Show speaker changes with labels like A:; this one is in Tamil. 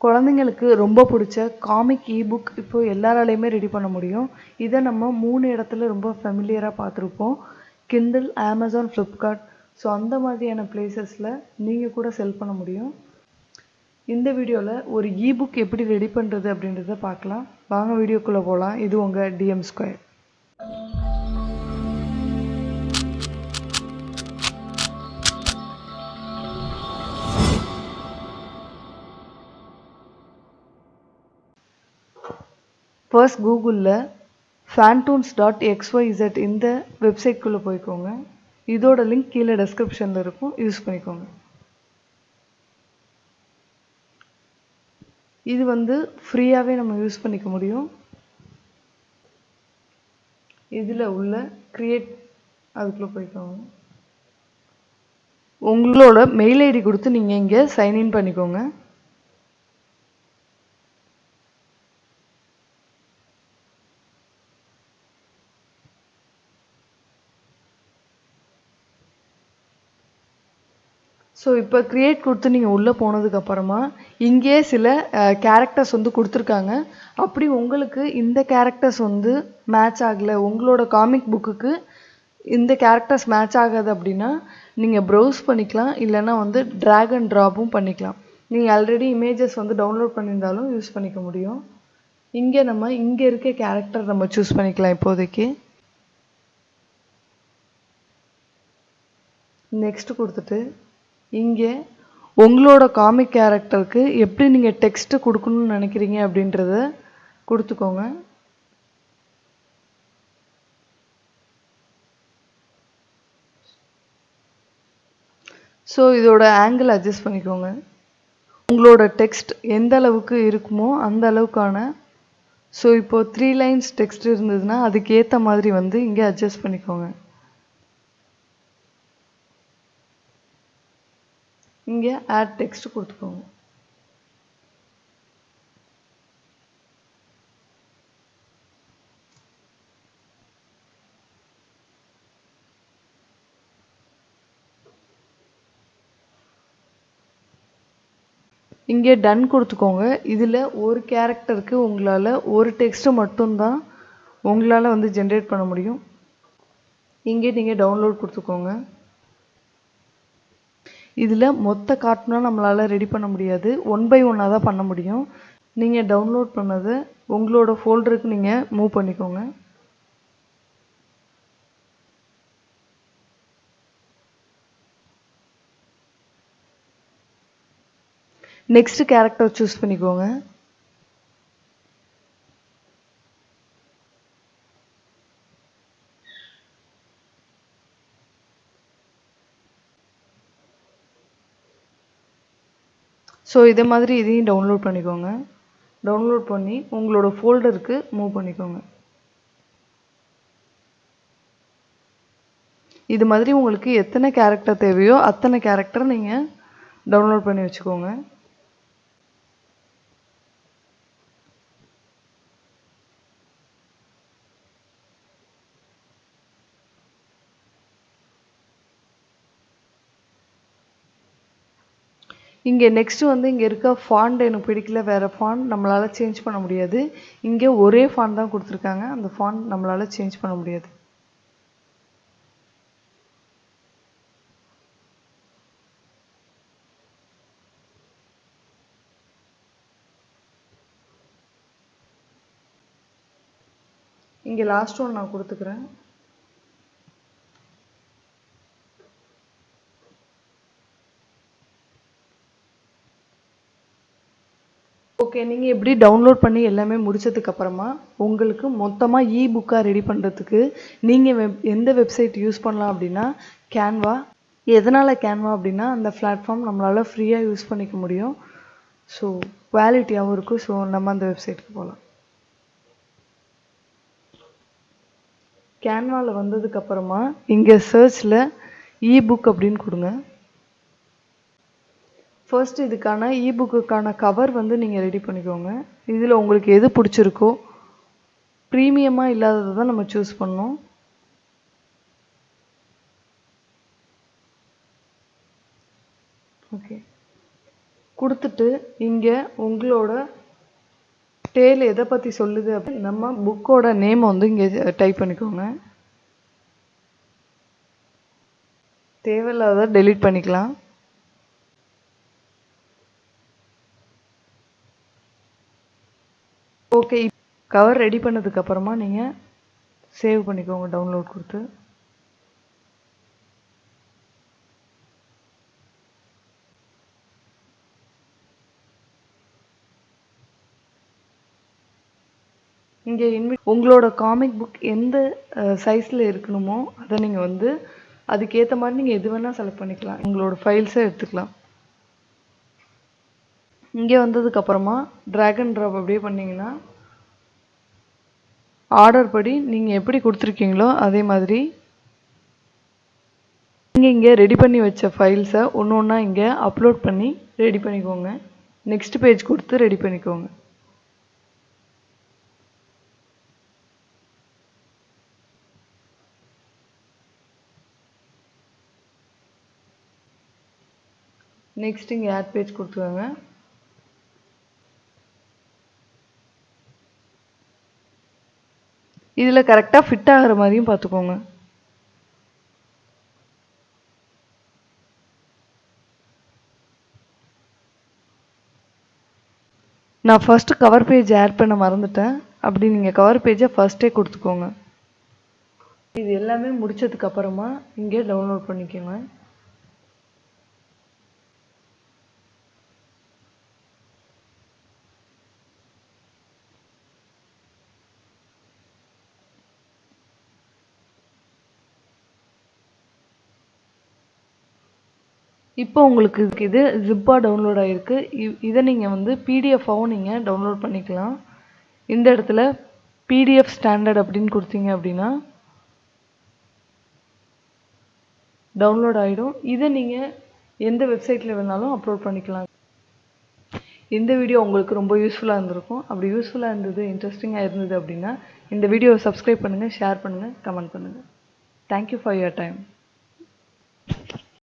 A: குழந்தைங்களுக்கு ரொம்ப பிடிச்ச காமிக் இபுக் இப்போ எல்லாராலையுமே ரெடி பண்ண முடியும். இதை நம்ம 3 இடத்துல ரொம்ப ஃபெமிலியராக பார்த்துருப்போம். Kindle, Amazon, Flipkart. ஸோ அந்த மாதிரியான பிளேசஸில் நீங்கள் கூட செல் பண்ண முடியும். இந்த வீடியோவில் ஒரு இபுக் எப்படி ரெடி பண்ணுறது அப்படின்றத பார்க்கலாம். வாங்க வீடியோக்குள்ளே போகலாம். இது உங்கள் டிஎம் ஸ்கொயர். ஃபர்ஸ்ட் கூகுளில் fantoons.xyz இந்த வெப்சைட்குள்ளே போய்க்கோங்க. இதோட லிங்க் கீழே டெஸ்கிரிப்ஷனில் இருக்கும், யூஸ் பண்ணிக்கோங்க. இது ஃப்ரீயாகவே நம்ம யூஸ் பண்ணிக்க முடியும். இதில் உள்ள கிரியேட் அதுக்குள்ளே போய்க்கோங்க. உங்களோட மெயில் ஐடி கொடுத்து நீங்கள் இங்கே சைன்இன் பண்ணிக்கோங்க. ஸோ இப்போ க்ரியேட் கொடுத்து நீங்கள் உள்ளே போனதுக்கப்புறமா இங்கே சில கேரக்டர்ஸ் கொடுத்துருக்காங்க. அப்படி உங்களுக்கு இந்த கேரக்டர்ஸ் மேட்ச் ஆகலை, உங்களோட காமிக் புக்குக்கு இந்த கேரக்டர்ஸ் மேட்ச் ஆகாது அப்படின்னா நீங்கள் ப்ரௌஸ் பண்ணிக்கலாம், இல்லைன்னா ட்ராக் அண்ட் ட்ராப்பும் பண்ணிக்கலாம். நீங்கள் ஆல்ரெடி இமேஜஸ் டவுன்லோட் பண்ணியிருந்தாலும் யூஸ் பண்ணிக்க முடியும். இங்கே இருக்க கேரக்டர் நம்ம சூஸ் பண்ணிக்கலாம். இப்போதைக்கு நெக்ஸ்ட் கொடுத்துட்டு இங்கே உங்களோட காமிக் கேரக்டருக்கு எப்படி நீங்கள் டெக்ஸ்ட் கொடுக்கணும்னு நினைக்கிறீங்க அப்படின்றத கொடுத்துக்கோங்க. ஸோ இதோட ஆங்கிள் அட்ஜஸ்ட் பண்ணிக்கோங்க. உங்களோட டெக்ஸ்ட் எந்த அளவுக்கு இருக்குமோ அந்த அளவுக்கான. ஸோ இப்போது 3 லைன்ஸ் டெக்ஸ்ட் இருந்ததுன்னா அதுக்கு ஏற்ற மாதிரி இங்கே அட்ஜஸ்ட் பண்ணிக்கோங்க. இங்கே ஆட் டெக்ஸ்ட் கொடுத்துக்கோங்க. இங்கே டன் கொடுத்துக்கோங்க. இதில் ஒரு கேரக்டருக்கு உங்களால் ஒரு டெக்ஸ்ட்டு மட்டும்தான் உங்களால் ஜென்ரேட் பண்ண முடியும். இங்கே நீங்கள் டவுன்லோட் கொடுத்துக்கோங்க. இதில் மொத்த கார்ட்டூனாக நம்மளால் ரெடி பண்ண முடியாது, 1 by 1 தான் பண்ண முடியும். நீங்கள் டவுன்லோட் பண்ணதை உங்களோட ஃபோல்டருக்கு நீங்கள் மூவ் பண்ணிக்கோங்க. நெக்ஸ்ட் கேரக்டர் சூஸ் பண்ணிக்கோங்க. ஸோ இதே மாதிரி இதையும் டவுன்லோட் பண்ணிக்கோங்க. டவுன்லோட் பண்ணி உங்களோட ஃபோல்டருக்கு மூவ் பண்ணிக்கோங்க. இது மாதிரி உங்களுக்கு எத்தனை கேரக்டர் தேவையோ அத்தனை கேரக்டர் நீங்கள் டவுன்லோட் பண்ணி வச்சுக்கோங்க. இங்கே நெக்ஸ்ட் இங்கே இருக்க ஃபாண்ட் எனக்கு பிடிக்கல, வேறு ஃபாண்ட் நம்மளால் சேஞ்ச் பண்ண முடியாது. இங்கே ஒரே ஃபாண்ட் தான் கொடுத்துருக்காங்க, அந்த ஃபாண்ட் நம்மளால் சேஞ்ச் பண்ண முடியாது. இங்கே லாஸ்ட் ஒன் நான் கொடுத்துக்கிறேன். ஓகே, நீங்கள் எப்படி டவுன்லோட் பண்ணி எல்லாமே முடித்ததுக்கப்புறமா உங்களுக்கு மொத்தமாக இபுக்காக ரெடி பண்ணுறதுக்கு நீங்கள் எந்த வெப்சைட் யூஸ் பண்ணலாம் அப்படின்னா கேன்வா. எதனால் கேன்வா அப்படின்னா அந்த பிளாட்ஃபார்ம் நம்மளால் ஃப்ரீயாக யூஸ் பண்ணிக்க முடியும். ஸோ குவாலிட்டியாகவும் இருக்கும். ஸோ நம்ம அந்த வெப்சைட்டுக்கு போகலாம். கேன்வாவில் வந்ததுக்கப்புறமா இங்கே சர்ச்சில் இபுக் அப்படின்னு கொடுங்க. ஃபர்ஸ்ட் இதுக்கான இபுக்குக்கான கவர் நீங்கள் ரெடி பண்ணிக்கோங்க. இதில் உங்களுக்கு எது பிடிச்சிருக்கோ, ப்ரீமியமாக இல்லாததை தான் நம்ம சூஸ் பண்ணோம். ஓகே, கொடுத்துட்டு இங்கே உங்களோட டேல் எதை பற்றி சொல்லுது அப்படின்னு நம்ம புக்கோட நேமை வந்து இங்கே டைப் பண்ணிக்கோங்க. தேவையில்லாத டெலீட் பண்ணிக்கலாம். ஓகே, கவர் ரெடி பண்ணதுக்கப்புறமா நீங்கள் சேவ் பண்ணிக்கோங்க டவுன்லோட் கொடுத்து. இங்கே உங்களோட காமிக் புக் எந்த சைஸில் இருக்கணுமோ அதை நீங்கள் வந்து அதுக்கேற்ற மாதிரி நீங்கள் எது வேணால் செலக்ட் பண்ணிக்கலாம். உங்களோட ஃபைல்ஸை எடுத்துக்கலாம். இங்கே வந்ததுக்கப்புறமா ட்ராக் அண்ட் ட்ராப் அப்படியே பண்ணிங்கன்னா ஆர்டர் படி நீங்கள் எப்படி கொடுத்துருக்கீங்களோ அதே மாதிரி நீங்கள் இங்கே ரெடி பண்ணி வச்ச ஃபைல்ஸை ஒன்று ஒன்றா இங்கே அப்லோட் பண்ணி ரெடி பண்ணிக்கோங்க. நெக்ஸ்ட் பேஜ் கொடுத்து ரெடி பண்ணிக்கோங்க. நெக்ஸ்ட் இங்கே ஆட் பேஜ் கொடுத்துக்கோங்க. இதில் கரெக்டாக ஃபிட் ஆகிற மாதிரியும் பார்த்துக்கோங்க. நான் ஃபஸ்ட்டு கவர் பேஜ் ஆட் பண்ண மறந்துட்டேன். அப்படி நீங்கள் கவர் பேஜை ஃபஸ்ட்டே கொடுத்துக்கோங்க. இது எல்லாமே முடிச்சதுக்கப்புறமா இங்கே டவுன்லோட் பண்ணிக்கோங்க. இப்போ உங்களுக்கு இது ஜிப்பாக டவுன்லோட் ஆகிருக்கு. இதை நீங்கள் வந்து பிடிஎஃபாகவும் நீங்கள் டவுன்லோட் பண்ணிக்கலாம். இந்த இடத்துல பிடிஎஃப் ஸ்டாண்டர்ட் அப்படின்னு கொடுத்தீங்க அப்படின்னா டவுன்லோட் ஆகிடும். இதை நீங்கள் எந்த வெப்சைட்டில் வேணாலும் அப்லோட் பண்ணிக்கலாம். இந்த வீடியோ உங்களுக்கு ரொம்ப யூஸ்ஃபுல்லாக இருந்திருக்கும். அப்படி யூஸ்ஃபுல்லாக இருந்தது, இன்ட்ரெஸ்டிங்காக இருந்தது அப்படின்னா இந்த வீடியோவை சப்ஸ்கிரைப் பண்ணுங்கள், ஷேர் பண்ணுங்கள், கமெண்ட் பண்ணுங்கள். Thank you for your time.